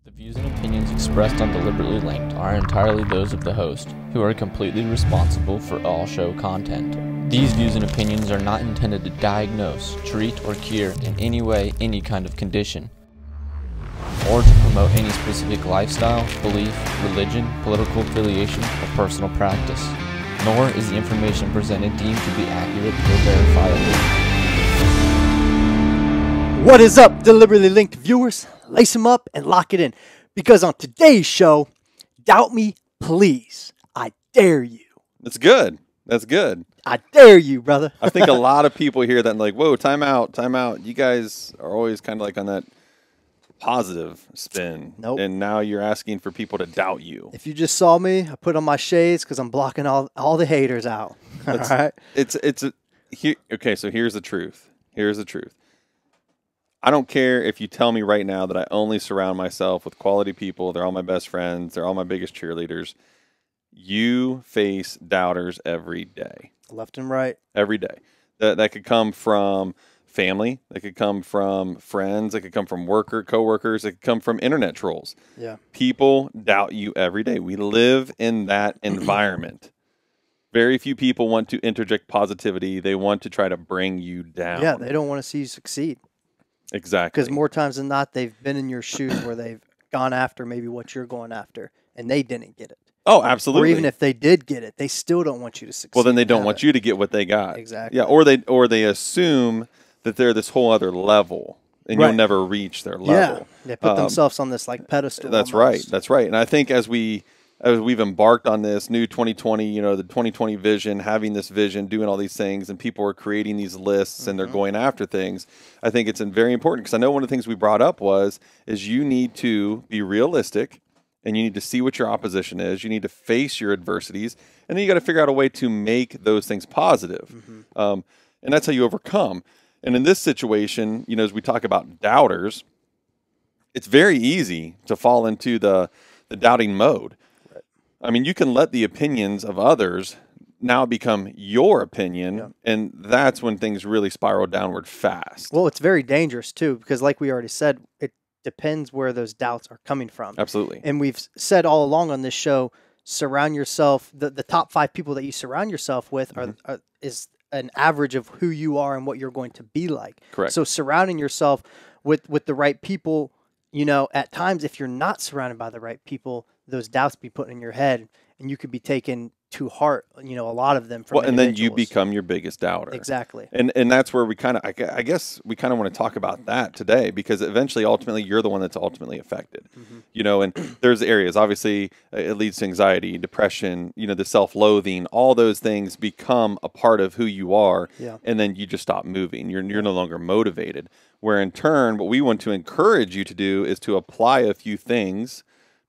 The views and opinions expressed on Deliberately Linked are entirely those of the host, who are completely responsible for all show content. These views and opinions are not intended to diagnose, treat, or cure in any way any kind of condition, or to promote any specific lifestyle, belief, religion, political affiliation, or personal practice. Nor is the information presented deemed to be accurate or verifiable. What is up, Deliberately Linked viewers? Lace them up and lock it in, because on today's show, doubt me, please. I dare you. That's good. That's good. I dare you, brother. I think a lot of people hear that and like, whoa, time out, time out. You guys are always kind of like on that positive spin. Nope. And now you're asking for people to doubt you. If you just saw me, I put on my shades because I'm blocking all the haters out. All right? Okay, so here's the truth. Here's the truth. I don't care if you tell me right now that I only surround myself with quality people. They're all my best friends. They're all my biggest cheerleaders. You face doubters every day. Left and right. Every day. That could come from family. That could come from friends. That could come from coworkers. It could come from internet trolls. Yeah. People doubt you every day. We live in that environment. Very few people want to interject positivity. They want to try to bring you down. Yeah, they don't want to see you succeed. Exactly. Because more times than not, they've been in your shoes where they've gone after maybe what you're going after, and they didn't get it. Oh, absolutely. Or even if they did get it, they still don't want you to succeed. Well, then they don't want you to get what they got. Exactly. Yeah, or they assume that they're this whole other level, and you'll never reach their level. Yeah, they put themselves on this like pedestal. That's right. That's right. And I think as we've embarked on this new 2020, the 2020 vision, having this vision, doing all these things, and people are creating these lists and they're going after things, I think it's very important because I know one of the things we brought up is you need to be realistic and you need to see what your opposition is. You need to face your adversities, and then you got to figure out a way to make those things positive. And that's how you overcome. And in this situation, as we talk about doubters, it's very easy to fall into the doubting mode. I mean, you can let the opinions of others now become your opinion, and that's when things really spiral downward fast. Well, it's very dangerous, too, because like we already said, it depends where those doubts are coming from. Absolutely. And we've said all along on this show, surround yourself, the top 5 people that you surround yourself with is an average of who you are and what you're going to be like. Correct. So surrounding yourself with the right people, at times if you're not surrounded by the right people, those doubts be put in your head, and you could be taken to heart, a lot of them from and then you become your biggest doubter. Exactly. And that's where we kind of, I guess we kind of want to talk about that today, because eventually, ultimately, you're the one that's ultimately affected. And there's areas, obviously, it leads to anxiety, depression, the self-loathing, all those things become a part of who you are, and then you just stop moving. You're no longer motivated, where in turn, what we want to encourage you to do is to apply a few things,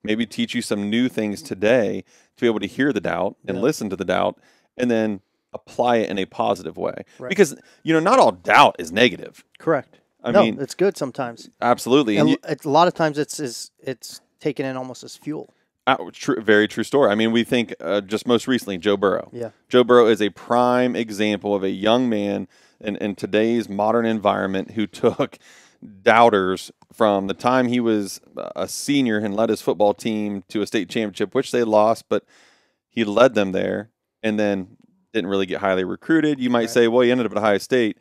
maybe teach you some new things today to be able to hear the doubt and listen to the doubt and then apply it in a positive way. Right. Because, not all doubt is negative. Correct. I mean, it's good sometimes. Absolutely. And a lot of times it's taken in almost as fuel. Very true story. I mean, we think just most recently, Joe Burrow. Yeah. Joe Burrow is a prime example of a young man in today's modern environment who took doubters from the time he was a senior and led his football team to a state championship, which they lost, but he led them there and then didn't really get highly recruited. You might say, well, he ended up at Ohio State.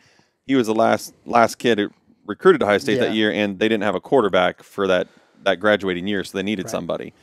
He was the last kid who recruited to Ohio State that year, and they didn't have a quarterback for that graduating year, so they needed somebody.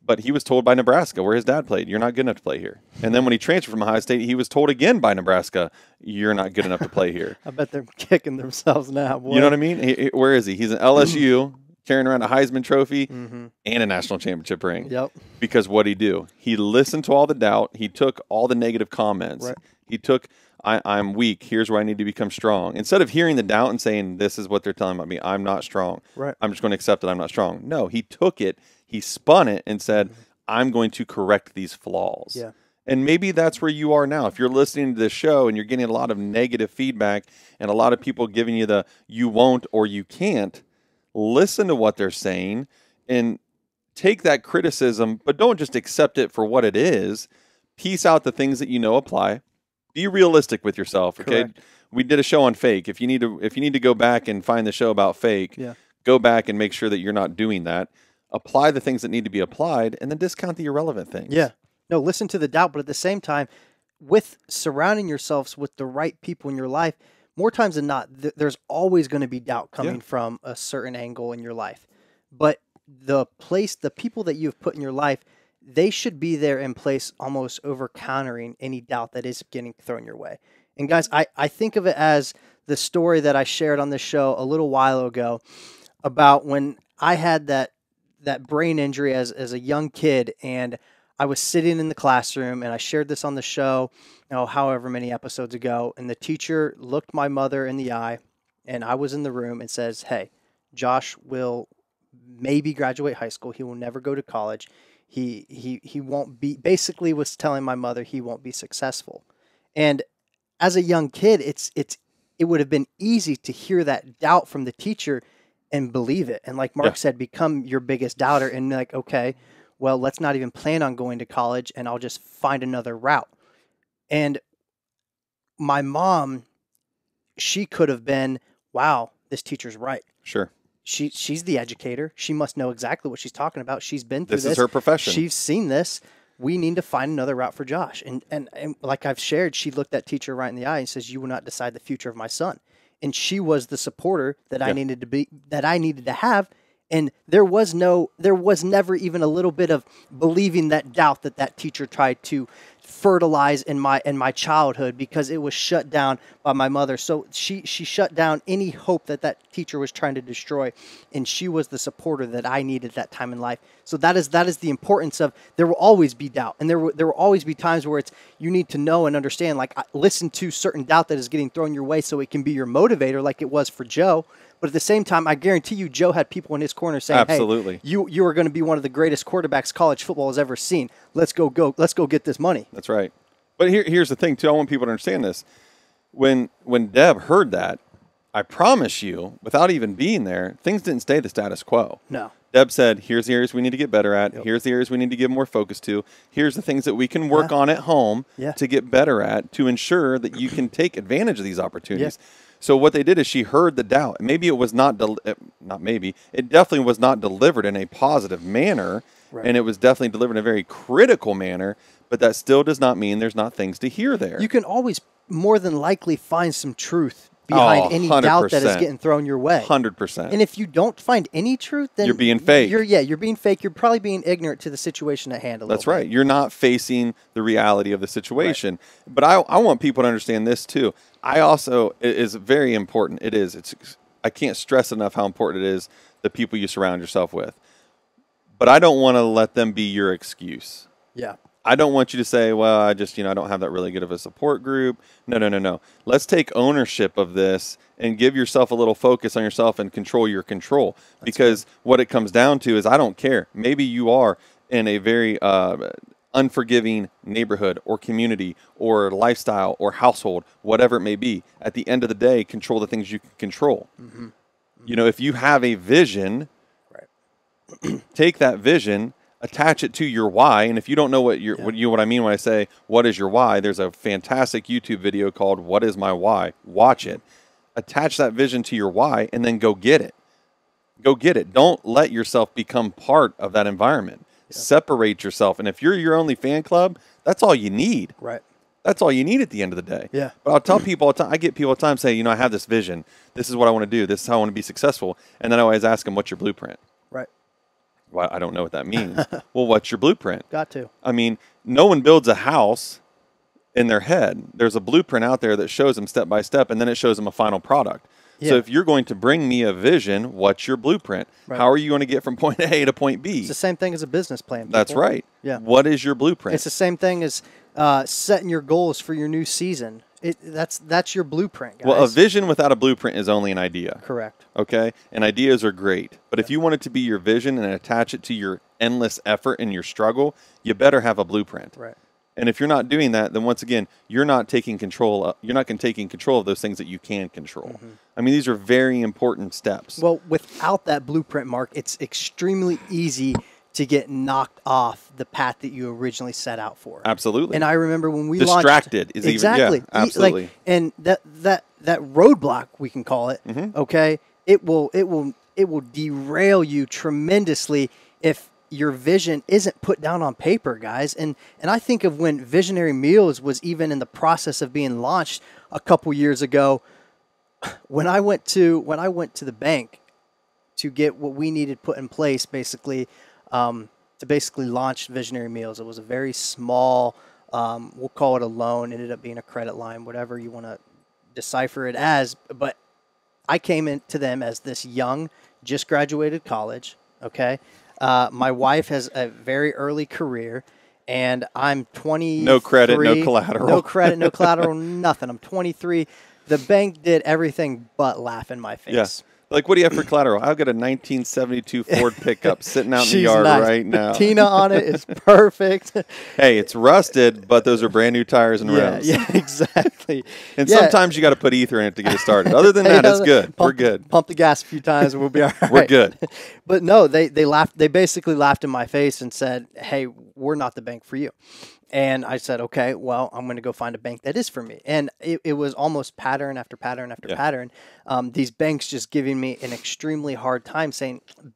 But he was told by Nebraska, where his dad played, you're not good enough to play here. And then when he transferred from Ohio State, he was told again by Nebraska, you're not good enough to play here. I bet they're kicking themselves now. Boy. You know what I mean? Where is he? He's in LSU, carrying around a Heisman Trophy and a national championship ring. Yep. Because what did he do? He listened to all the doubt. He took all the negative comments. Right. He took, I'm weak. Here's where I need to become strong. Instead of hearing the doubt and saying, this is what they're telling about me, I'm not strong. Right. I'm just going to accept that I'm not strong. No, he took it. He spun it and said, I'm going to correct these flaws. Yeah. And maybe that's where you are now. If you're listening to this show and you're getting a lot of negative feedback and a lot of people giving you the you won't or you can't, listen to what they're saying and take that criticism, but don't just accept it for what it is. Piece out the things that apply. Be realistic with yourself, okay? Correct. We did a show on fake. If you need to go back and find the show about fake, go back and make sure that you're not doing that. Apply the things that need to be applied, and then discount the irrelevant things. Yeah. No, listen to the doubt, but at the same time, with surrounding yourselves with the right people in your life, more times than not, there's always going to be doubt coming from a certain angle in your life. But the people that you've put in your life, they should be there in place, almost over countering any doubt that is getting thrown your way. And guys, I think of it as the story that I shared on this show a little while ago about when I had that brain injury as a young kid, and I was sitting in the classroom, and I shared this on the show, however many episodes ago, and the teacher looked my mother in the eye, and I was in the room, and says, "Hey, Josh will maybe graduate high school. He will never go to college. He won't be," basically was telling my mother he won't be successful. And as a young kid, it would have been easy to hear that doubt from the teacher and believe it. And like Mark said, become your biggest doubter and like, okay, well, let's not even plan on going to college and I'll just find another route. And my mom, she could have been, wow, this teacher's right. Sure. She's the educator. She must know exactly what she's talking about. She's been through this. This is her profession. She's seen this. We need to find another route for Josh. And like I've shared, she looked that teacher right in the eye and says, "You will not decide the future of my son." And she was the supporter that I needed to have. And there was never even a little bit of believing that doubt that teacher tried to fertilize in my childhood, because it was shut down by my mother. So she shut down any hope that teacher was trying to destroy, and she was the supporter that I needed that time in life. So that is the importance of, there will always be doubt, and there will always be times where you need to know and understand, like, listen to certain doubt that is getting thrown your way so it can be your motivator, like it was for Joe. But at the same time, I guarantee you, Joe had people in his corner saying, absolutely, "Hey, you are going to be one of the greatest quarterbacks college football has ever seen. Let's go get this money." That's right. But here's the thing, too. I want people to understand this. When Deb heard that, I promise you, without even being there, things didn't stay the status quo. No. Deb said, "Here's the areas we need to get better at. Yep. Here's the areas we need to give more focus to. Here's the things that we can work on at home to get better at, to ensure that you can take advantage of these opportunities." Yeah. So what they did is, she heard the doubt. Maybe it was it definitely was not delivered in a positive manner, and it was definitely delivered in a very critical manner, but that still does not mean there's not things to hear there. You can always more than likely find some truth behind any 100%. Doubt that is getting thrown your way. 100%. And if you don't find any truth, then you're being fake. You're being fake. You're probably being ignorant to the situation at hand. That's right. You're not facing the reality of the situation. Right. But I want people to understand this too. It is very important. I can't stress enough how important it is, the people you surround yourself with. But I don't want to let them be your excuse. Yeah. I don't want you to say, "Well, I just, I don't have that really good of a support group." No. Let's take ownership of this and give yourself a little focus on yourself and control your control. Because what it comes down to is, I don't care. Maybe you are in a very unforgiving neighborhood or community or lifestyle or household, whatever it may be. At the end of the day, control the things you can control. Mm-hmm. If you have a vision, take that vision, attach it to your why. And if you don't know what I mean when I say, what is your why? There's a fantastic YouTube video called "What is My Why?" Watch it. Attach that vision to your why, and then go get it. Go get it. Don't let yourself become part of that environment. Separate yourself. And if you're your only fan club, that's all you need. Right. That's all you need at the end of the day. Yeah. But I'll tell people all the time, I get people all the time say, I have this vision. This is what I want to do. This is how I want to be successful. And then I always ask them, "What's your blueprint?" Right. Well, I don't know what that means. Well, what's your blueprint? Got to. I mean, no one builds a house in their head. There's a blueprint out there that shows them step by step, and then it shows them a final product. Yeah. So if you're going to bring me a vision, what's your blueprint? Right. How are you going to get from point A to point B? It's the same thing as a business plan. People. That's right. Yeah. What is your blueprint? It's the same thing as setting your goals for your new season. That's your blueprint, guys. Well, a vision without a blueprint is only an idea. Correct. Okay? And ideas are great. But if you want it to be your vision and attach it to your endless effort and your struggle, you better have a blueprint. Right. And if you're not doing that, then once again, you're not taking control. You're not taking control of those things that you can control. Mm-hmm. I mean, these are very important steps. Well, without that blueprint, Mark, it's extremely easy to get knocked off the path that you originally set out for. Absolutely. And I remember when we distracted launched, is exactly. Even, yeah, absolutely. And that roadblock, we can call it. Mm-hmm. Okay, it will it will derail you tremendously if your vision isn't put down on paper, guys. And I think of when Visionary Meals was even in the process of being launched a couple years ago. When I went to the bank to get what we needed put in place, basically, to basically launch Visionary Meals, it was a very small, we'll call it a loan, ended up being a credit line, whatever you want to decipher it as. But I came into them as this young, just graduated college. Okay, my wife has a very early career, and I'm 23. No credit, no collateral. No credit, no collateral, nothing. I'm 23. The bank did everything but laugh in my face. Yeah. Like, what do you have for collateral? I've got a 1972 Ford pickup sitting out in the yard nice. right now. Patina on it is perfect. Hey, it's rusted, but those are brand new tires and rims. Yeah, exactly. And sometimes you got to put ether in it to get it started. Other than that, it's good. We're good. Pump the gas a few times and we'll be all right. We're good. But no, they laughed. They basically laughed in my face and said, "Hey, we're not the bank for you." And I said, okay, well, I'm going to go find a bank that is for me. And it was almost pattern after pattern after pattern. These banks just giving me an extremely hard time,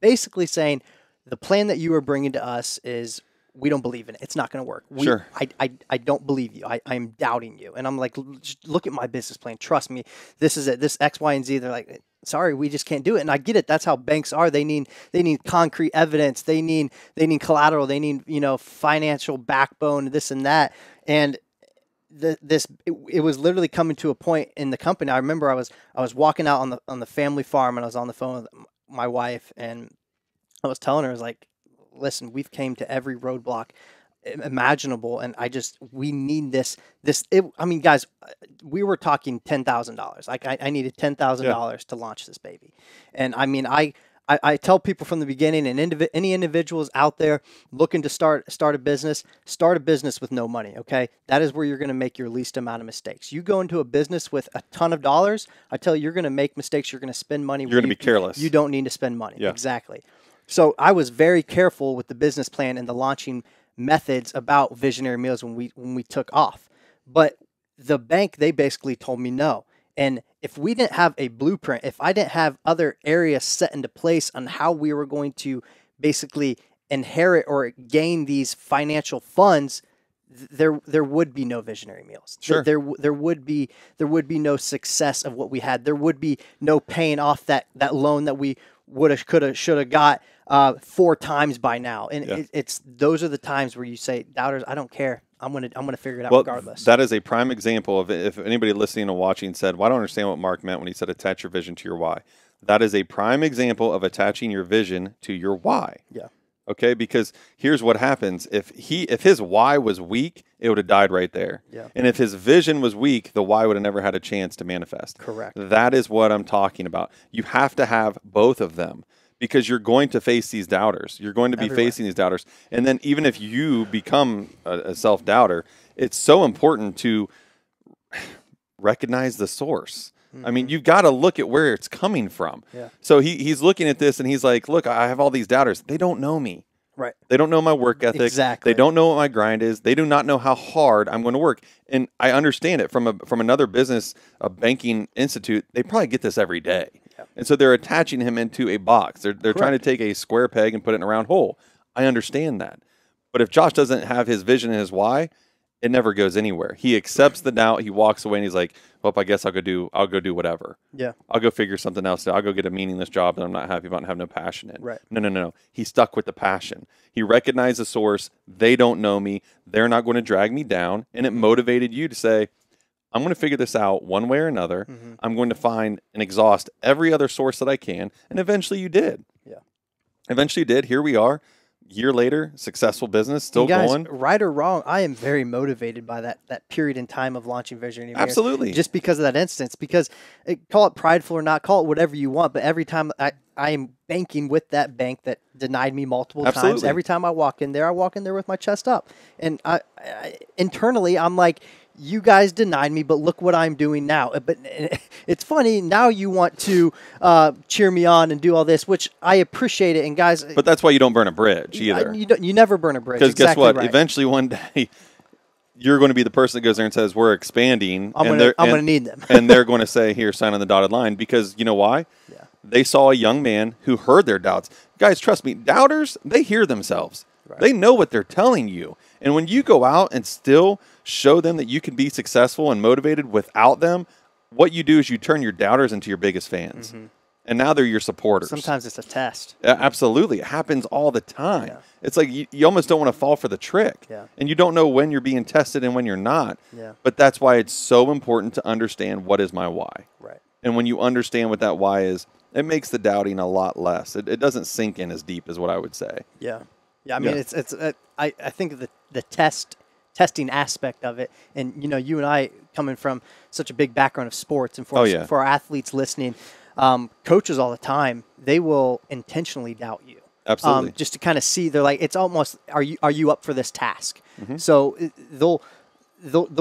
basically saying, the plan that you are bringing to us is, we don't believe in it. It's not going to work. Sure. I don't believe you. I'm doubting you. And I'm like, just look at my business plan. Trust me. This is it. This X, Y, and Z. They're like, sorry, we just can't do it. And I get it. That's how banks are. They need concrete evidence. They need collateral. They need, financial backbone, this and that. And it was literally coming to a point in the company. I remember I was walking out on the family farm, and I was on the phone with my wife, and I was telling her, I was like, listen, we've came to every roadblock imaginable, and we need this. Guys, we were talking $10,000. Like I needed $10,000 to launch this baby. And I tell people from the beginning, and any individuals out there looking to start a business with no money. Okay, that is where you're going to make your least amount of mistakes. You go into a business with a ton of dollars, I tell you, you're going to make mistakes. You're going to spend money. You're going to be careless. You don't need to spend money. Yeah. Exactly. So I was very careful with the business plan and the launching methods about Visionary Meals when we took off. But the bank, they basically told me no. And if we didn't have a blueprint, if I didn't have other areas set into place on how we were going to basically inherit or gain these financial funds, there would be no Visionary Meals. Sure. There would be no success of what we had. There would be no paying off that loan that we woulda, coulda, shoulda got 4 times by now. And it's those are the times where you say, doubters, I don't care. I'm gonna figure it out regardless. That is a prime example of, if anybody listening and watching said, well, I don't understand what Mark meant when he said attach your vision to your why. That is a prime example of attaching your vision to your why. Yeah. Okay, because here's what happens. If his why was weak, it would have died right there. Yeah. And if his vision was weak, the why would have never had a chance to manifest. Correct. That is what I'm talking about. You have to have both of them, because you're going to face these doubters. You're going to be facing these doubters. And then even if you become a self-doubter, it's so important to recognize the source. I mean, you've got to look at where it's coming from. Yeah. So he's looking at this and he's like, look, I have all these doubters. They don't know me. Right. They don't know my work ethic. Exactly. They don't know what my grind is. They do not know how hard I'm going to work. And I understand it from another business, a banking institute. They probably get this every day. Yeah. And so they're attaching him into a box. They're trying to take a square peg and put it in a round hole. I understand that. But if Josh doesn't have his vision and his why, it never goes anywhere. He accepts the doubt. He walks away and he's like, well, I guess I'll go do whatever. Yeah. I'll go figure something else out. I'll go get a meaningless job that I'm not happy about and have no passion in. Right. No. He stuck with the passion. He recognized the source. They don't know me. They're not going to drag me down. And it motivated you to say, I'm going to figure this out one way or another. Mm-hmm. I'm going to find and exhaust every other source that I can. And eventually you did. Yeah. Eventually you did. Here we are. Year later, successful business, still guys, going. Right or wrong, I am very motivated by that period in time of launching Visionary Meals. Absolutely. Just because of that instance. Because call it prideful or not, call it whatever you want, but every time I am banking with that bank that denied me multiple times. Every time I walk in there with my chest up. And I internally, I'm like, you guys denied me, but look what I'm doing now. But it's funny, now you want to cheer me on and do all this, which I appreciate it. And guys, but that's why you don't burn a bridge either. You never burn a bridge. Because guess what? Right. Eventually one day, you're going to be the person that goes there and says, we're expanding. I'm going to need them. And they're going to say, here, sign on the dotted line. Because you know why? Yeah. they saw a young man who heard their doubts. Guys, trust me, doubters, they hear themselves. Right. They know what they're telling you. And when you go out and still show them that you can be successful and motivated without them, what you do is you turn your doubters into your biggest fans. Mm-hmm. And now they're your supporters. Sometimes it's a test. Absolutely. It happens all the time. Yeah. It's like you almost don't want to fall for the trick. Yeah. And you don't know when you're being tested and when you're not. Yeah. But that's why it's so important to understand what is my why. Right. And when you understand what that why is, it makes the doubting a lot less. It doesn't sink in as deep as what I would say. Yeah. Yeah. I mean, I think the testing aspect of it, and you and I coming from such a big background of sports, and for our athletes listening, coaches all the time, they will intentionally doubt you. Absolutely. Just to kind of see, they're like, it's almost, are you up for this task? Mm-hmm. So they'll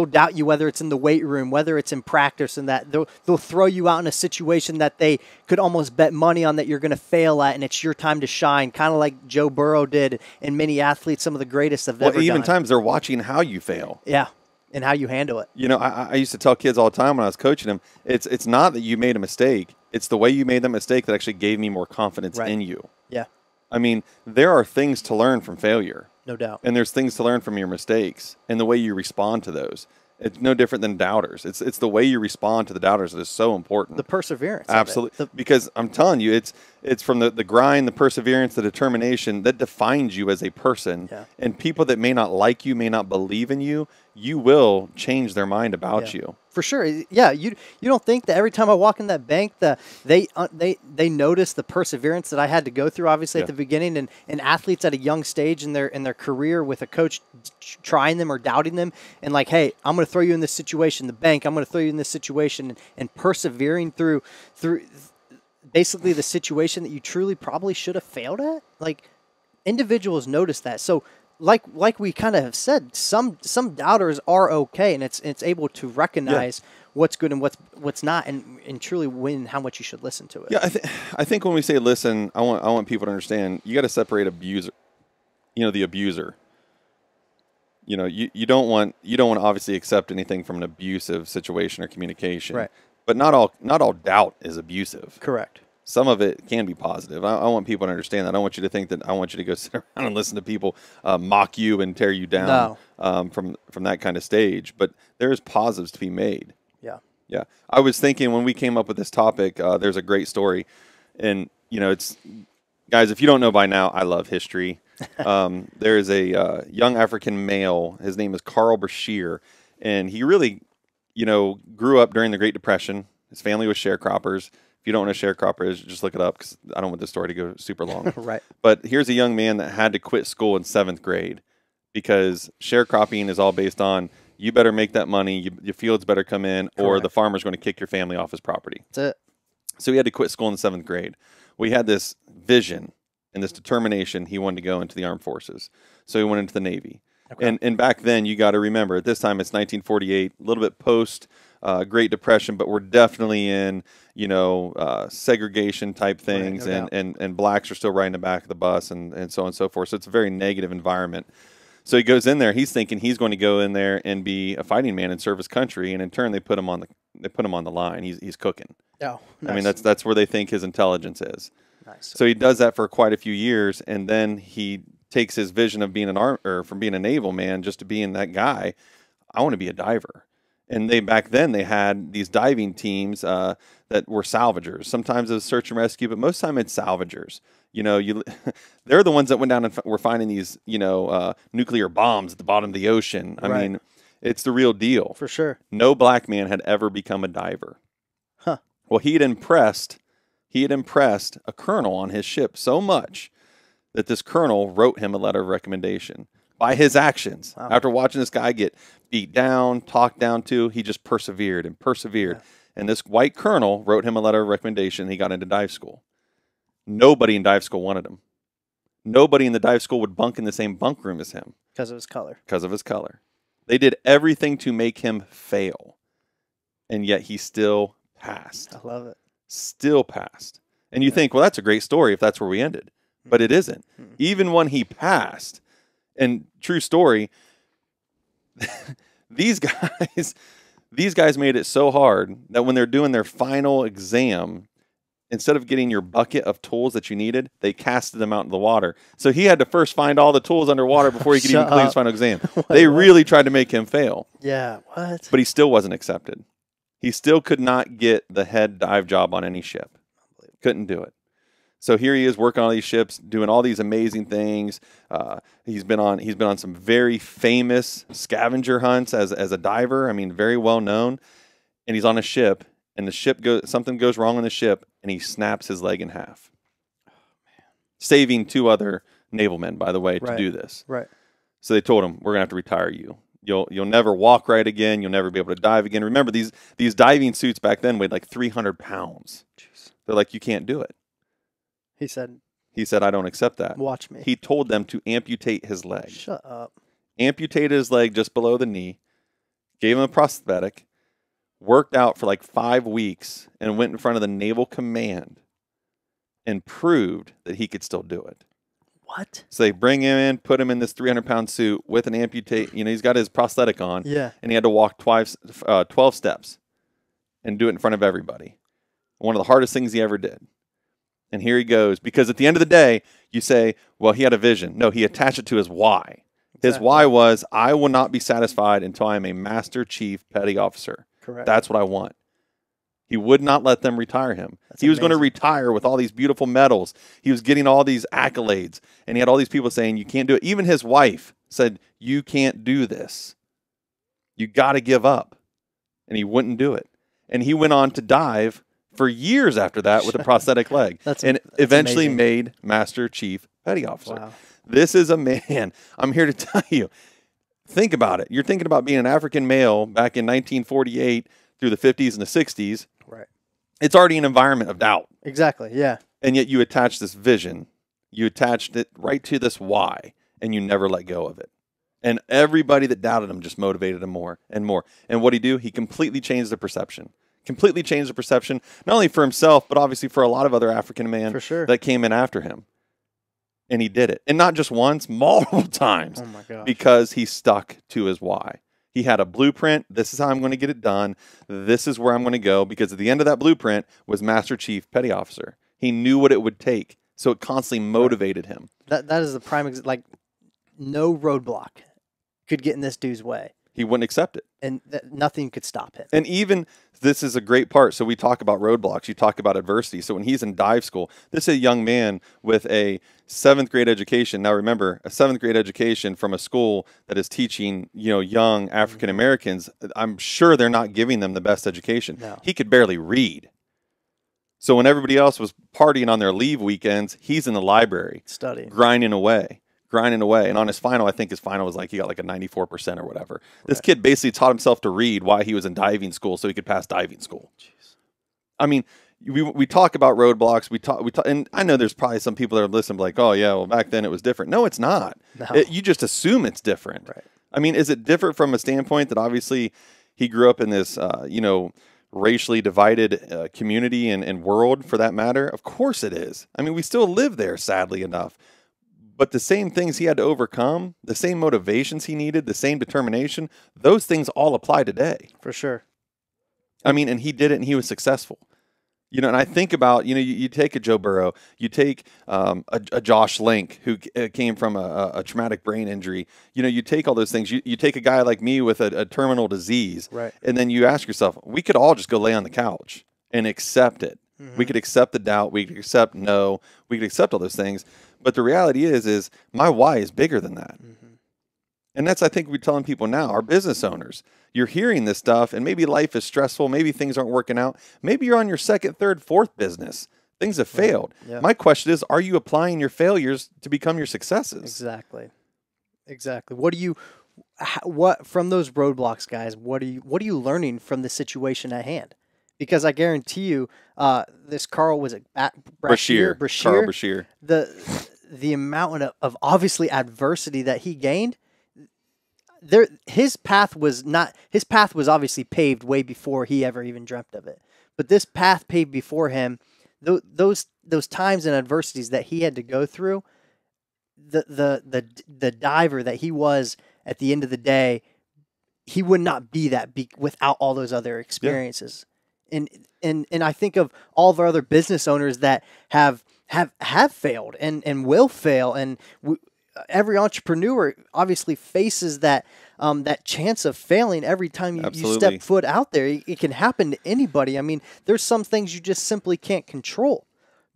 doubt you, whether it's in the weight room, whether it's in practice, and that they'll throw you out in a situation that they could almost bet money on that you're going to fail at, and it's your time to shine, kind of like Joe Burrow did, and many athletes, some of the greatest have ever done. Even times they're watching how you fail. Yeah. And how you handle it. I used to tell kids all the time when I was coaching them, it's not that you made a mistake. It's the way you made that mistake that actually gave me more confidence in you. Yeah. I mean, there are things to learn from failure. No doubt. And there's things to learn from your mistakes and the way you respond to those. It's no different than doubters. It's the way you respond to the doubters that is so important. The perseverance. Absolutely. Because I'm telling you, it's from the grind, the perseverance, the determination that defines you as a person. Yeah. And people that may not like you, may not believe in you, you will change their mind about you. For sure. Yeah. You don't think that every time I walk in that bank, they notice the perseverance that I had to go through, obviously at the beginning, and athletes at a young stage in their career with a coach trying them or doubting them, and like, hey, I'm going to throw you in this situation. The bank, I'm going to throw you in this situation, and persevering through basically the situation that you truly probably should have failed at. Like, individuals notice that. So like we kind of have said, some doubters are okay, and it's able to recognize what's good and what's not, and truly win how much you should listen to it. Yeah, I think when we say listen, I want people to understand, you got to separate abuser, the abuser. You don't want to obviously accept anything from an abusive situation or communication. Right. But not all doubt is abusive. Correct. Some of it can be positive. I want people to understand that. I don't want you to think that I want you to go sit around and listen to people mock you and tear you down from that kind of stage. But there's positives to be made. Yeah. Yeah. I was thinking when we came up with this topic, there's a great story. And, it's, guys, if you don't know by now, I love history. There is a young African male. His name is Carl Brashear. And he really, grew up during the Great Depression. His family was sharecroppers. If you don't know what a sharecropper is, just look it up because I don't want this story to go super long. Right. But here's a young man that had to quit school in 7th grade because sharecropping is all based on you better make that money, your fields better come in, or the farmer's going to kick your family off his property. That's it. So he had to quit school in 7th grade. We had this vision and this determination. He wanted to go into the armed forces. So he went into the Navy. Okay. And back then, you got to remember, at this time, it's 1948, a little bit post Great Depression, but we're definitely in, segregation type things, right, and blacks are still riding the back of the bus and so on and so forth. So it's a very negative environment. So he goes in there. He's thinking he's going to go in there and be a fighting man and serve his country. And in turn, they put him on the line. He's cooking. Oh, nice. I mean, that's where they think his intelligence is. Nice. So he does that for quite a few years, and then he takes his vision of being from being a naval man just to being that guy. I want to be a diver. And back then they had these diving teams that were salvagers. Sometimes it was search and rescue, but most of the time it's salvagers. They're the ones that went down and were finding these, nuclear bombs at the bottom of the ocean. I mean, it's the real deal. For sure. No black man had ever become a diver. Huh. Well, he had impressed a colonel on his ship so much that this colonel wrote him a letter of recommendation by his actions. Wow. After watching this guy get beat down, talked down to, he just persevered and persevered. Yeah. And this white colonel wrote him a letter of recommendation. He got into dive school. Nobody in dive school wanted him. Nobody in the dive school would bunk in the same bunk room as him. Because of his color. Because of his color. They did everything to make him fail. And yet he still passed. I love it. Still passed. And you think, well, that's a great story if that's where we ended. But it isn't. Even when he passed, and true story, these guys made it so hard that when they're doing their final exam, instead of getting your bucket of tools that you needed, they casted them out into the water. So he had to first find all the tools underwater before he could even clean his final exam. They really tried to make him fail. Yeah, what? But he still wasn't accepted. He still could not get the head dive job on any ship. Couldn't do it. So here he is working on these ships, doing all these amazing things. He's been on some very famous scavenger hunts as a diver. I mean, very well known. And he's on a ship, and something goes wrong on the ship, and he snaps his leg in half. Oh, man. Saving 2 other naval men, by the way, to do this. Right. So they told him, "We're gonna have to retire you. You'll never walk right again. You'll never be able to dive again." Remember, these diving suits back then weighed like 300 pounds. Jeez. They're like, "You can't do it." He said, "I don't accept that." Watch me. He told them to amputate his leg. Shut up. Amputated his leg just below the knee, gave him a prosthetic, worked out for like 5 weeks, and went in front of the Naval Command and proved that he could still do it. What? So they bring him in, put him in this 300-pound suit with an he's got his prosthetic on. Yeah. And he had to walk 12 steps and do it in front of everybody. One of the hardest things he ever did. And here he goes. Because at the end of the day, you say, well, he had a vision. No, he attached it to his why. His why was, I will not be satisfied until I am a Master Chief Petty Officer. Correct. That's what I want. He would not let them retire him. He was going to retire with all these beautiful medals. He was getting all these accolades. And he had all these people saying, you can't do it. Even his wife said, you can't do this. You got to give up. And he wouldn't do it. And he went on to dive for years after that with a prosthetic leg. That's eventually amazing. Made Master Chief Petty Officer. Wow. This is a man. I'm here to tell you. Think about it. You're thinking about being an African male back in 1948 through the 50s and the 60s. Right. It's already an environment of doubt. Exactly, yeah. And yet you attach this vision. You attached it right to this why, and you never let go of it. And everybody that doubted him just motivated him more and more. And what did he do? He completely changed the perception. Completely changed the perception, not only for himself, but obviously for a lot of other African men that came in after him. And he did it. And not just once, multiple times. Oh my gosh. Because he stuck to his why. He had a blueprint. This is how I'm going to get it done. This is where I'm going to go. Because at the end of that blueprint was Master Chief Petty Officer. He knew what it would take. So it constantly motivated him. That is the prime example. Like, no roadblock could get in this dude's way. He wouldn't accept it. And nothing could stop him. And even, this is a great part. So we talk about roadblocks. You talk about adversity. So when he's in dive school, this is a young man with a 7th grade education. Now remember, a 7th grade education from a school that is teaching, young African Americans. I'm sure they're not giving them the best education. No. He could barely read. So when everybody else was partying on their leave weekends, he's in the library studying, grinding away. And on his final, I think his final was he got like a 94% or whatever. Right. This kid basically taught himself to read while he was in diving school so he could pass diving school. Jeez. I mean, we talk about roadblocks. We talk, and I know there's probably some people that are listening like, oh yeah, well back then it was different. No, it's not. No. You just assume it's different. Right. I mean, is it different from a standpoint that obviously he grew up in this, racially divided community and world for that matter? Of course it is. I mean, we still live there, sadly enough. But the same things he had to overcome, the same motivations he needed, the same determination, those things all apply today. For sure. I mean, and he did it and he was successful. And I think about, you take a Joe Burrow, you take a Josh Link who came from a traumatic brain injury. You take all those things. You take a guy like me with a terminal disease. Right. And then you ask yourself, we could all just go lay on the couch and accept it. Mm-hmm. We could accept the doubt. We could accept no. We could accept all those things. But the reality is my why is bigger than that. Mm-hmm. And that's, I think, we're telling people now, our business owners, you're hearing this stuff and maybe life is stressful. Maybe things aren't working out. Maybe you're on your 2nd, 3rd, 4th busince. Things have failed. Yeah. My question is, are you applying your failures to become your successes? Exactly. What from those roadblocks, guys, what are you learning from the situation at hand? Because I guarantee you, this Carl, was it Brashear? Carl Brashear. The amount of obviously adversity that he gained, his path was obviously paved way before he ever even dreamt of it. But this path paved before him, those times and adversities that he had to go through, the diver that he was at the end of the day, he would not be that without all those other experiences. Yeah. And I think of all of our other business owners that have failed and will fail, and every entrepreneur obviously faces that that chance of failing every time you step foot out there. It can happen to anybody. I mean, there's some things you just simply can't control,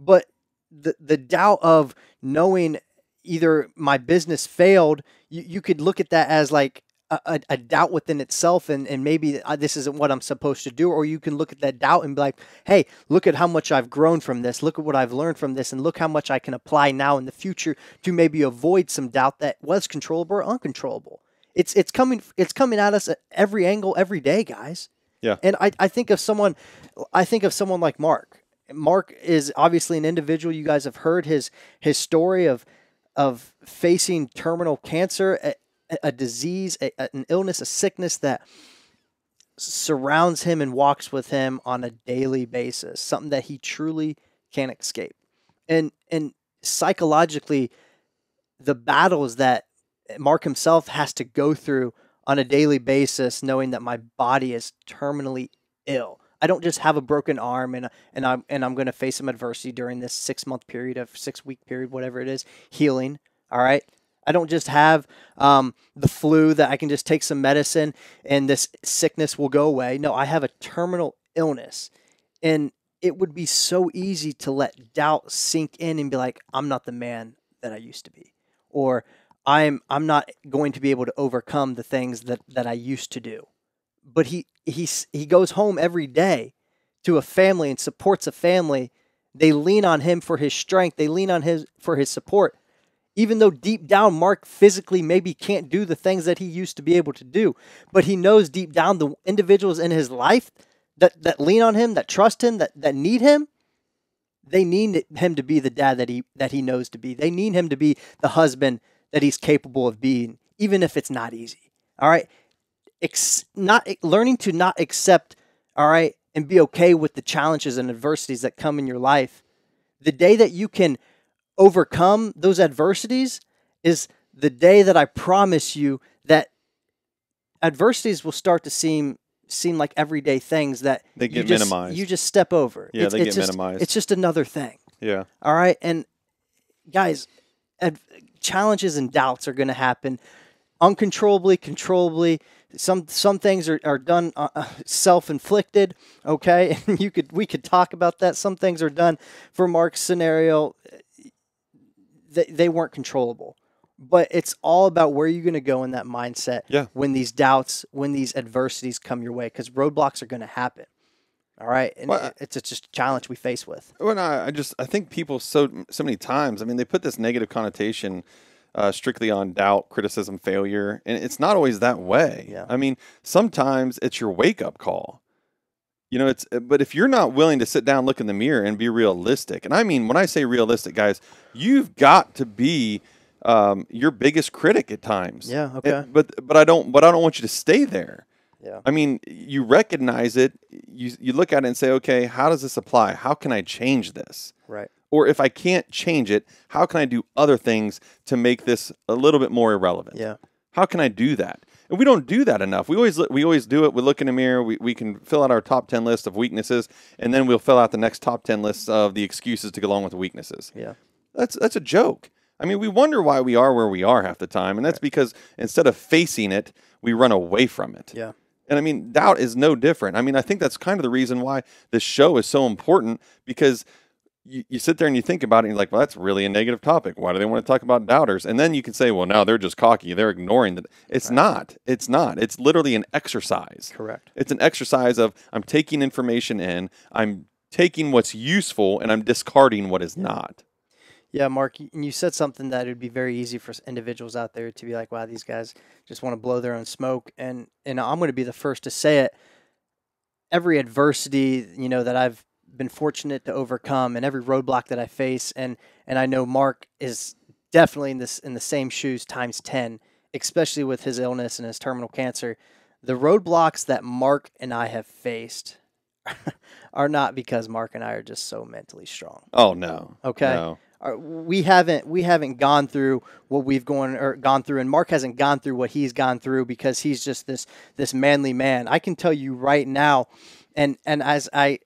but the doubt of knowing either my business failed, you could look at that as like a doubt within itself, and maybe this isn't what I'm supposed to do. Or you can look at that doubt and be like, hey, look at how much I've grown from this. Look at what I've learned from this, and look how much I can apply now in the future to maybe avoid some doubt that was controllable or uncontrollable. It's coming at us at every angle, every day, guys. Yeah. And I think of someone like Mark. Mark is obviously an individual. You guys have heard his story of facing terminal cancer, a disease, an illness, a sickness that surrounds him and walks with him on a daily basis, something that he truly can't escape. And psychologically, the battles that Mark himself has to go through on a daily basis, knowing that my body is terminally ill. I don't just have a broken arm and I'm going to face some adversity during this 6-month period, 6-week period, whatever it is, healing. All right. I don't just have the flu that I can just take some medicine and this sickness will go away. No, I have a terminal illness, and it would be so easy to let doubt sink in and be like, I'm not the man that I used to be, or I'm not going to be able to overcome the things that I used to do. But he goes home every day to a family and supports a family. They lean on him for his strength. They lean on his for his support. Even though deep down, Mark physically maybe can't do the things that he used to be able to do. But he knows deep down the individuals in his life that lean on him, that trust him, that need him, they need him to be the dad that he knows to be. They need him to be the husband that he's capable of being, even if it's not easy. All right? Learning to not accept, all right, and be okay with the challenges and adversities that come in your life. The day that you can overcome those adversities is the day that I promise you that adversities will start to seem like everyday things that they get minimized. You just step over. Yeah, they get minimized. It's just another thing. Yeah. All right. And guys, challenges and doubts are going to happen uncontrollably, controllably. Some things are done self-inflicted. Okay, and we could talk about that. Some things are done for Mark's scenario. They weren't controllable, but it's all about where you're going to go in that mindset. Yeah. When these doubts, when these adversities come your way, because roadblocks are going to happen. All right, and it's just a challenge we face with. Well, I think people so many times, I mean, they put this negative connotation strictly on doubt, criticism, failure, and it's not always that way. Yeah. I mean, sometimes it's your wake up call. You know, but if you're not willing to sit down, look in the mirror, and be realistic, and I mean, when I say realistic, guys, you've got to be your biggest critic at times. Yeah. Okay. But I don't want you to stay there. Yeah. I mean, you recognize it. You look at it and say, okay, how does this apply? How can I change this? Right. Or if I can't change it, how can I do other things to make this a little bit more irrelevant? Yeah. How can I do that? And we don't do that enough. We always do it. We look in the mirror. We can fill out our top 10 list of weaknesses, and then we'll fill out the next top 10 lists of the excuses to go along with the weaknesses. Yeah. That's a joke. I mean, we wonder why we are where we are half the time, and that's because instead of facing it, we run away from it. Yeah. And I mean, doubt is no different. I mean, I think that's kind of the reason why this show is so important, because you sit there and you think about it and you're like, well, that's really a negative topic. Why do they want to talk about doubters? And then you can say, well, now they're just cocky. They're ignoring that. It's not. It's not. It's literally an exercise. Correct. It's an exercise of I'm taking information in, I'm taking what's useful, and I'm discarding what is not. Yeah, Mark, you said something that it would be very easy for individuals out there to be like, wow, these guys just want to blow their own smoke. And I'm going to be the first to say it. Every adversity, that I've been fortunate to overcome, and every roadblock that I face, and I know Mark is definitely in the same shoes times 10, especially with his illness and his terminal cancer. The roadblocks that Mark and I have faced are not because Mark and I are just so mentally strong. Oh no. Okay. No. We haven't gone through what we've gone through, and Mark hasn't gone through what he's gone through because he's just this manly man. I can tell you right now, And as I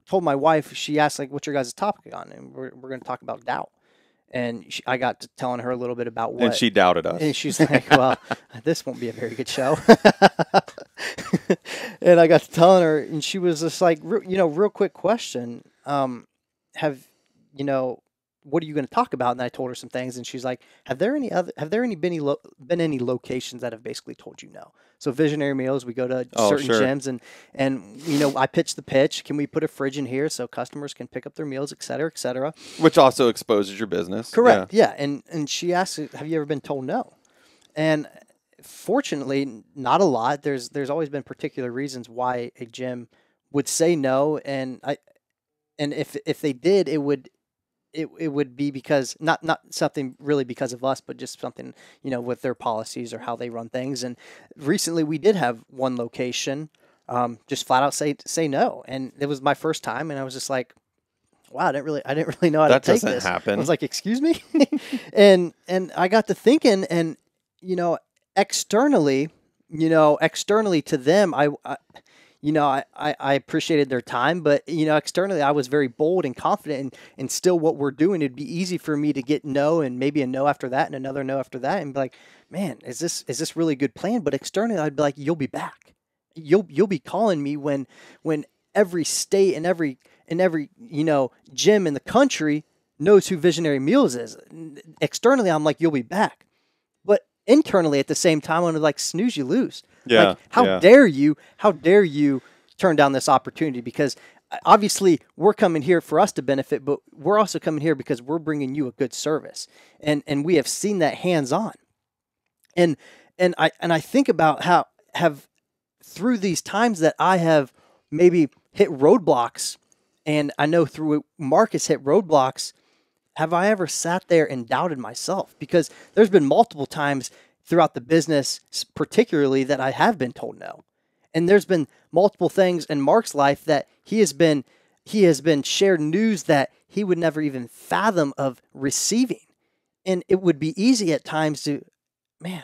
told my wife, she asked like, "What's your guys' topic on?" And we're going to talk about doubt. And I got to telling her a little bit about what. And she doubted us. And she's like, "Well, this won't be a very good show." And I got to telling her, and she was just like, real quick question. Have what are you going to talk about? And I told her some things, and she's like, have there been any locations that have basically told you no? So Visionary Meals, we go to certain gyms, and I pitch the pitch. Can we put a fridge in here so customers can pick up their meals, et cetera, et cetera? Which also exposes your business. Correct. Yeah. And she asked, have you ever been told no? And fortunately, not a lot. There's always been particular reasons why a gym would say no, and if they did, it would be because not something really because of us, but just something, with their policies or how they run things. And recently we did have one location just flat out say no. And it was my first time, and I was just like, wow, I didn't really know how to take this. That doesn't happen. I was like, excuse me? and I got to thinking, and externally to them, I appreciated their time, but externally I was very bold and confident, and still what we're doing, it'd be easy for me to get no, and maybe a no after that, and another no after that, and be like, man, is this really a good plan? But externally I'd be like, you'll be back. You'll be calling me when every state and every gym in the country knows who Visionary Meals is. Externally I'm like, you'll be back. But internally at the same time, I'm like, snooze, you lose. Yeah. Like, how dare you turn down this opportunity? Because obviously we're coming here for us to benefit, but we're also coming here because we're bringing you a good service. And we have seen that hands on. And I think about how through these times that I have maybe hit roadblocks, and I know through Mark has hit roadblocks, have I ever sat there and doubted myself? Because there's been multiple times throughout the business, particularly, that I have been told no. And there's been multiple things in Mark's life that he has been shared news that he would never even fathom of receiving. And it would be easy at times to, man,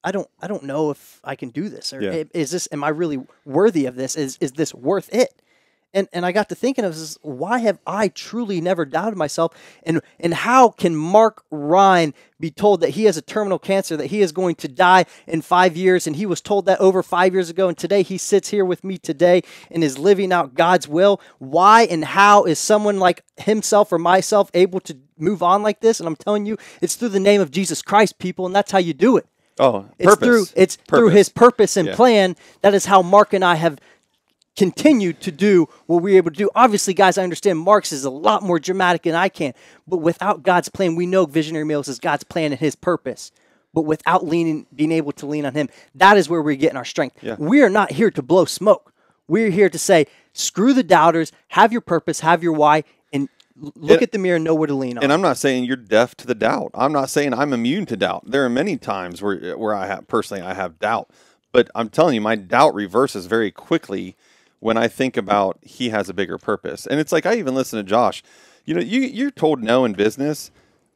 I don't know if I can do this, or am I really worthy of this? Is this worth it? And I got to thinking of this, why have I truly never doubted myself? And how can Mark Ryan be told that he has a terminal cancer, that he is going to die in 5 years, and he was told that over 5 years ago, and today he sits here with me today and is living out God's will? Why and how is someone like himself or myself able to move on like this? And I'm telling you, it's through the name of Jesus Christ, people, and that's how you do it. Oh, it's through his purpose and plan. That is how Mark and I have continued to do what we're able to do. Obviously, guys, I understand Mark's is a lot more dramatic than I can, but without God's plan, we know Visionary Meals is God's plan and his purpose. But without being able to lean on him, that is where we're getting our strength. Yeah. We are not here to blow smoke. We're here to say, screw the doubters, have your purpose, have your why, and look at the mirror and know where to lean on. And I'm not saying you're deaf to the doubt. I'm not saying I'm immune to doubt. There are many times where I have doubt. But I'm telling you, my doubt reverses very quickly when I think about he has a bigger purpose. And it's like, I even listen to Josh. You're told no in business.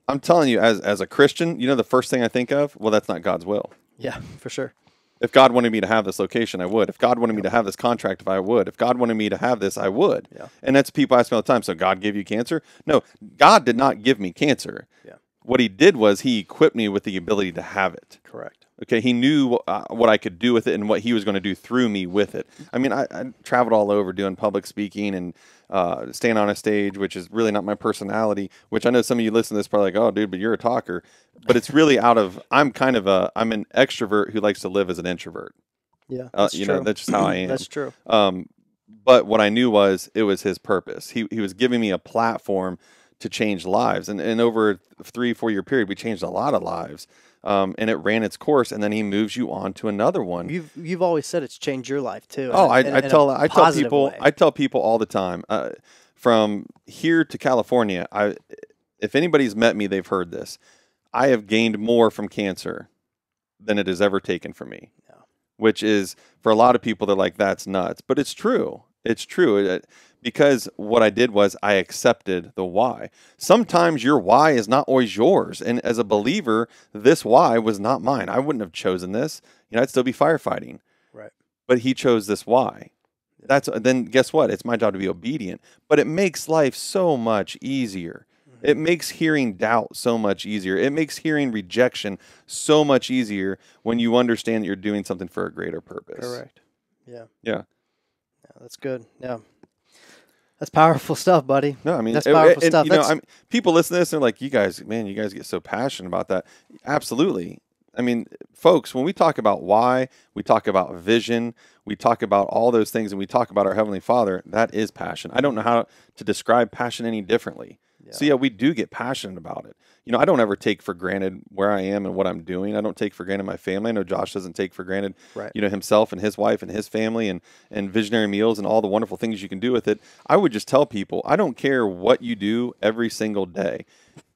I'm telling you, as a Christian, the first thing I think of, well, that's not God's will. Yeah, for sure. If God wanted me to have this location, I would. If God wanted me to have this contract, I would. If God wanted me to have this, I would. Yeah. And that's people ask me all the time, so God gave you cancer? No, God did not give me cancer. Yeah. What he did was he equipped me with the ability to have it. Correct. Okay, he knew what I could do with it and what he was going to do through me with it. I mean, I traveled all over doing public speaking and staying on a stage, which is really not my personality, which I know some of you listen to this probably like, oh, dude, but you're a talker. But it's really I'm an extrovert who likes to live as an introvert. Yeah, that's true. That's just how I am. That's true. But what I knew was it was his purpose. He was giving me a platform to change lives. And over a 3-4 year period, we changed a lot of lives. And it ran its course, and then he moves you on to another one. You've always said it's changed your life too. Oh, I tell people all the time, from here to California. If anybody's met me, they've heard this. I have gained more from cancer than it has ever taken from me. Yeah. Which is, for a lot of people, they're like, that's nuts. But it's true. It's true. Because what I did was I accepted the why. Sometimes your why is not always yours. And as a believer, this why was not mine. I wouldn't have chosen this. I'd still be firefighting. Right. But he chose this why. then guess what? It's my job to be obedient. But it makes life so much easier. It makes hearing doubt so much easier. It makes hearing rejection so much easier when you understand that you're doing something for a greater purpose. Correct. Yeah. Yeah. Yeah, that's good. Yeah. That's powerful stuff, buddy. No, I mean, that's powerful stuff. You know, people listen to this and they're like, you guys get so passionate about that. Absolutely. I mean, folks, when we talk about why, we talk about vision, we talk about all those things, and we talk about our Heavenly Father, that is passion. I don't know how to describe passion any differently. Yeah. So, yeah, we do get passionate about it. You know, I don't ever take for granted where I am and what I'm doing. I don't take for granted my family. I know Josh doesn't take for granted, you know, himself and his wife and his family and Visionary Meals and all the wonderful things you can do with it. I would just tell people, I don't care what you do every single day.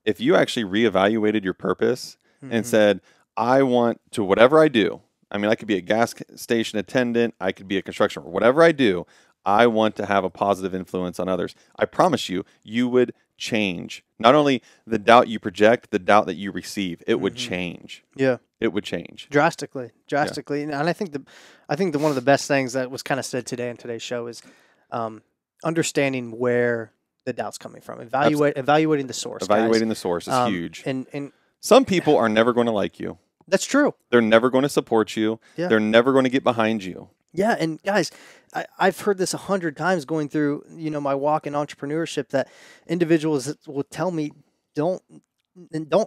If you actually reevaluated your purpose and said, I want to, whatever I do, I mean, I could be a gas station attendant, I could be a construction worker, whatever I do, I want to have a positive influence on others. I promise you, you would change. Not only the doubt you project, the doubt that you receive, it would change. Yeah. It would change. Drastically. Yeah. And I think the one of the best things that was kind of said today in today's show is understanding where the doubt's coming from. Evaluating the source. Evaluating the source is huge. And some people are never going to like you. That's true. They're never going to support you. Yeah. They're never going to get behind you. Yeah, and guys, I've heard this 100 times going through, you know, my walk in entrepreneurship, that individuals will tell me, don't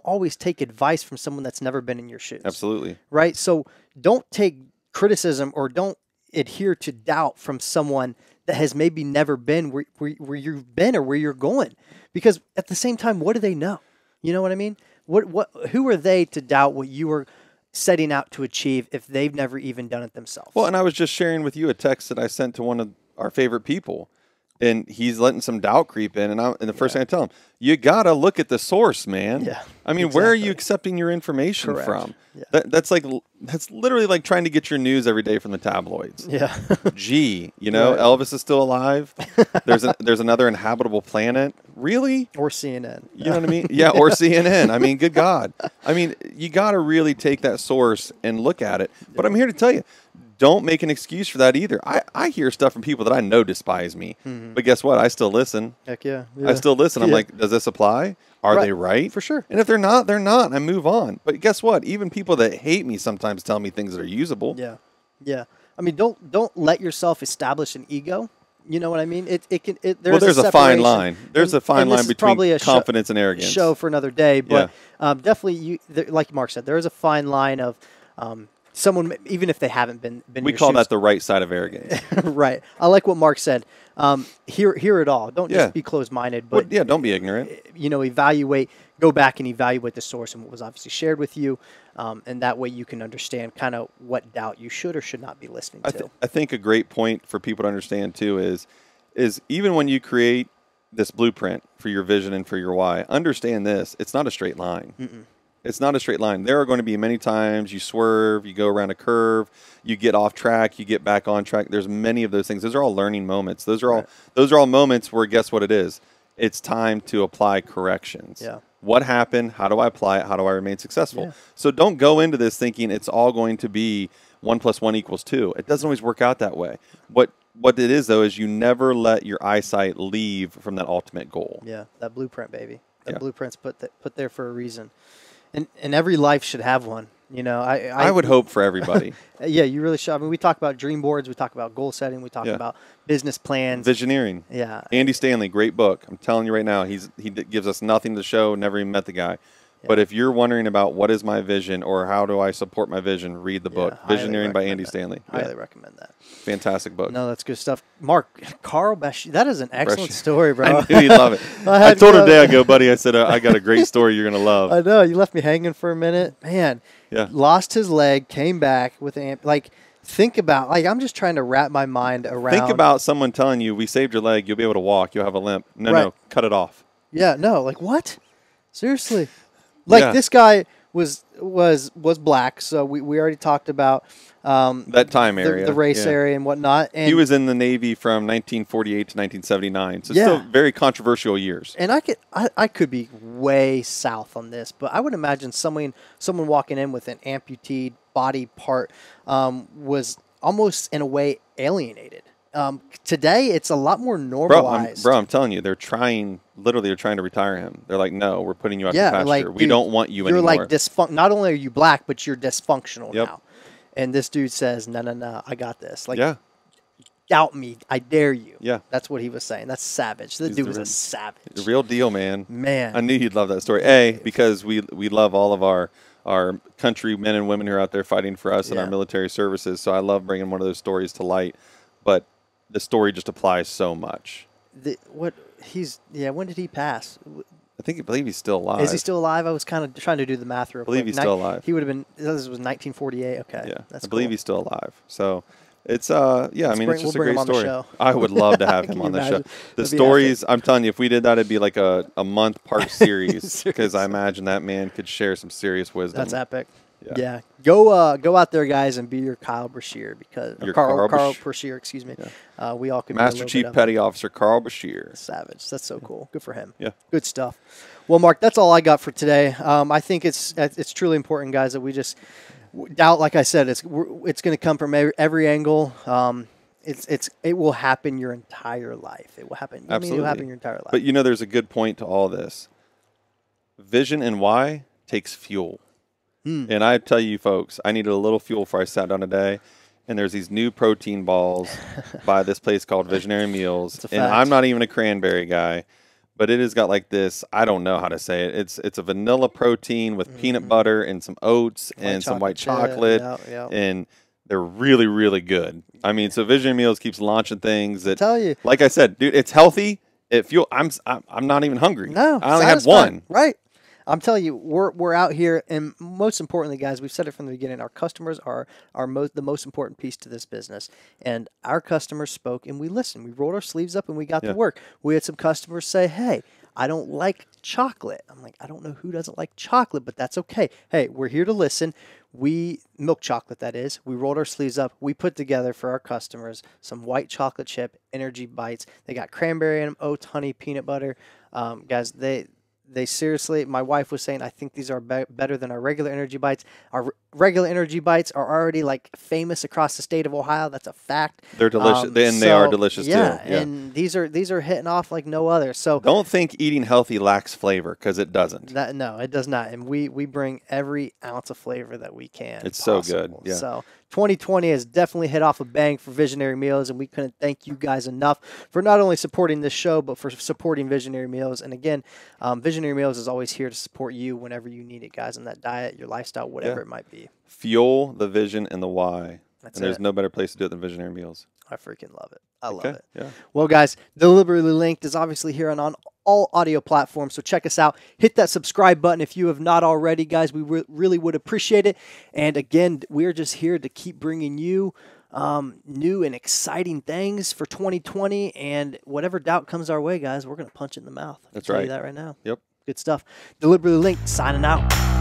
always take advice from someone that's never been in your shoes. Absolutely. Right? So don't take criticism or don't adhere to doubt from someone that has maybe never been where you've been or where you're going. Because at the same time, what do they know? You know what I mean? Who are they to doubt what you are setting out to achieve if they've never even done it themselves? Well, and I was just sharing with you a text that I sent to one of our favorite people, and he's letting some doubt creep in, and the first thing I tell him, you got to look at the source, man. Yeah. I mean, where are you accepting your information from? Yeah. That's literally like trying to get your news every day from the tabloids. Yeah. Gee, you know, Elvis is still alive. There's another inhabitable planet. Really? Or CNN. You know what I mean? Yeah, or CNN. I mean, good God. I mean, you got to really take that source and look at it. But I'm here to tell you, don't make an excuse for that either. I hear stuff from people that I know despise me. But guess what? I still listen. Heck yeah. I still listen. I'm like, does this apply? Are they right? For sure. And if they're not, they're not. I move on. But guess what? Even people that hate me sometimes tell me things that are usable. Yeah. Yeah. I mean, don't let yourself establish an ego. You know what I mean? There's a fine line. There's a fine line between confidence and arrogance. Show for another day, but definitely, like Mark said, there is a fine line of someone, even if they haven't been. We call that the right side of arrogance. Right. I like what Mark said. Hear it all. Don't just be closed-minded, but don't be ignorant. You know, go back and evaluate the source and what was obviously shared with you, and that way you can understand kind of what doubt you should or should not be listening to. I think a great point for people to understand too is even when you create this blueprint for your vision and for your why, understand this: it's not a straight line. It's not a straight line. There are going to be many times you swerve, you go around a curve, you get off track, you get back on track. There's many of those things. Those are all learning moments. Those are all moments where, guess what it is? It's time to apply corrections. Yeah. What happened? How do I apply it? How do I remain successful? Yeah. So don't go into this thinking it's all going to be 1 + 1 = 2. It doesn't always work out that way. What it is, though, is you never let your eyesight leave from that ultimate goal. Yeah, that blueprint, baby. That blueprint's put there for a reason. And every life should have one. You know, I would hope for everybody. Yeah, you really should. I mean, we talk about dream boards, we talk about goal setting, we talk about business plans, visioneering. Yeah, Andy Stanley, great book. I'm telling you right now, he gives us nothing to show. Never even met the guy. Yeah. But if you're wondering about what is my vision or how do I support my vision, read the book, Visioneering by Andy Stanley. Highly recommend that. Fantastic book. No, that's good stuff. Mark, Carl Bashir, that is an excellent story, bro. I knew he'd love it. I told him today, I go, buddy, I said, I got a great story you're going to love. I know. You left me hanging for a minute. Man, lost his leg, came back with think about, I'm just trying to wrap my mind around. Think about someone telling you, we saved your leg, you'll be able to walk, you'll have a limp. No, cut it off. Yeah, no, what? Seriously. This guy was black, so we already talked about that time area, the race area and whatnot. And he was in the Navy from 1948 to 1979, so still very controversial years. And I could be way south on this, but I would imagine someone walking in with an amputee body part was almost in a way alienated. Today, it's a lot more Bro, normalized. I'm telling you, they're trying to retire him. They're like, no, we're putting you out to pasture. like, We dude, don't want you you're anymore. like not only are you black, but you're dysfunctional Yep. now. And this dude says, no, I got this. Like, yeah. doubt me. I dare you. Yeah. That's what he was saying. That's savage. The dude was a savage. The real deal, man. Man. I knew you'd love that story. Because we love all of our country men and women who are out there fighting for us in our military services. So I love bringing one of those stories to light. But the story just applies so much. When did he pass? I believe he's still alive. Is he still alive? I was kind of trying to do the math real quick. I believe he's still alive. He would have been, this was 1948. Okay. Yeah. That's I believe cool. he's still alive. So it's it's just a bring great him on the story. show. I would love to have Can him you on the show. imagine? The That'd be stories, I'm telling you, if we did that, it'd be like a month part series because I Seriously. imagine that man could share some serious wisdom. That's epic. Yeah. Yeah. Go out there, guys, and be your Kyle Brashear because Your Carl Carl Brashear, excuse me. We all could Master be Chief Petty Officer Carl Bashir. savage. That's so cool. Good for him. Yeah. Good stuff. Well, Mark, that's all I got for today. I think it's truly important, guys, that we just doubt. Like I said, it's going to come from every angle. It will happen your entire life. It will happen. I mean, it will happen your entire life. But there's a good point to all this. Vision and why takes fuel. And I tell you, folks, I needed a little fuel before I sat down today. And there's these new protein balls by this place called Visionary Meals. And I'm not even a cranberry guy, but it has got like this, I don't know how to say it. It's a vanilla protein with peanut butter and some oats and some white chocolate. And they're really, really good. I mean, so Visionary Meals keeps launching things that, tell you. like I said, dude, it's healthy. It fuel. I'm not even hungry. No, I only had one. Right. I'm telling you, we're out here, and most importantly, guys, we've said it from the beginning. Our customers are the most important piece to this business, and our customers spoke, and we listened. We rolled our sleeves up, and we got to work. We had some customers say, "Hey, I don't like chocolate." I'm like, I don't know who doesn't like chocolate, but that's okay. Hey, we're here to listen. Milk chocolate, that is. We rolled our sleeves up. We put together for our customers some white chocolate chip energy bites. They got cranberry in them, oats, honey, peanut butter. Guys, they seriously, my wife was saying, I think these are better than our regular energy bites. Our regular energy bites are already like famous across the state of Ohio. That's a fact. They're delicious, and they are delicious too. Yeah, and these are hitting off like no other. So don't think eating healthy lacks flavor, because it doesn't. No, it does not. And we bring every ounce of flavor that we can. It's possible. So good. Yeah. So 2020 has definitely hit off a bang for Visionary Meals, and we couldn't thank you guys enough for not only supporting this show, but for supporting Visionary Meals. And again, Visionary Meals is always here to support you whenever you need it, guys, on that diet, your lifestyle, whatever it might be. Fuel the vision and the why. That's and there's no better place to do it than Visionary Meals. I freaking love it. I love it. Yeah. Well, guys, Deliberately Linked is obviously here on all audio platforms, so check us out. Hit that subscribe button if you have not already, guys. We really would appreciate it. And again, we're just here to keep bringing you new and exciting things for 2020. And whatever doubt comes our way, guys, we're going to punch it in the mouth. That's I'll tell right. you that right now. Yep. Good stuff. Deliberately Linked, signing out.